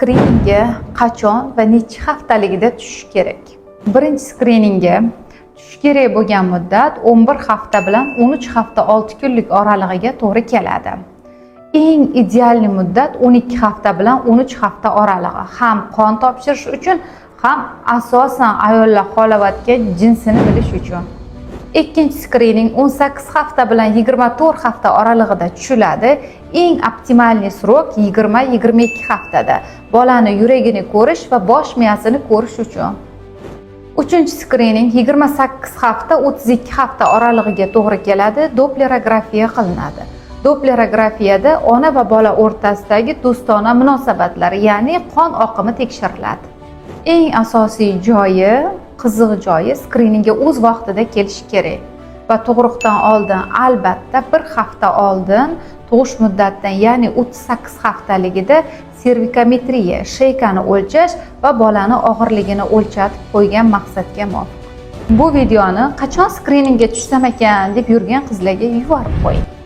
skriningga qachon va necha haftaligida tushish kerak? Birinchi skriningga tushish kerak bo'lgan muddat 11 hafta bilan 13 hafta 6 kunlik oralig'iga to'g'ri keladi. Eng ideal muddat 12 hafta bilan 13 hafta oralig'i. Ham qon topshirish uchun, ham asosan ayollar halovatga jinsini bilish uchun. Ikkinchi skrining 18 hafta bilan 24 hafta oralig'ida tushiladi. Eng optimalniy srok 20-22 haftada bolani yuragini ko'rish va bosh miyasini ko'rish uchun. Uchinchi skrining 28 hafta 32 hafta oralig'iga to'g'ri keladi. Dopplerografiya qilinadi. Dopplerografiyada ona va bola o'rtasidagi do'stona munosabatlar, ya'ni qon oqimi tekshiriladi. Eng asosiy joyi, qiziq joyi skriningga o'z vaqtida kelish kerak va tug'ruqdan oldin, albatta 1 hafta oldin tug'ish muddatidan, ya'ni 38 haftaligida servikometriya, sheykani o'lchash va bolani og'irligini o'lchatib qo'ygan maqsadga muvofiq. Bu videoni qachon skriningga tushsam ekan deb yurgan qizlarga yuborib qo'ying.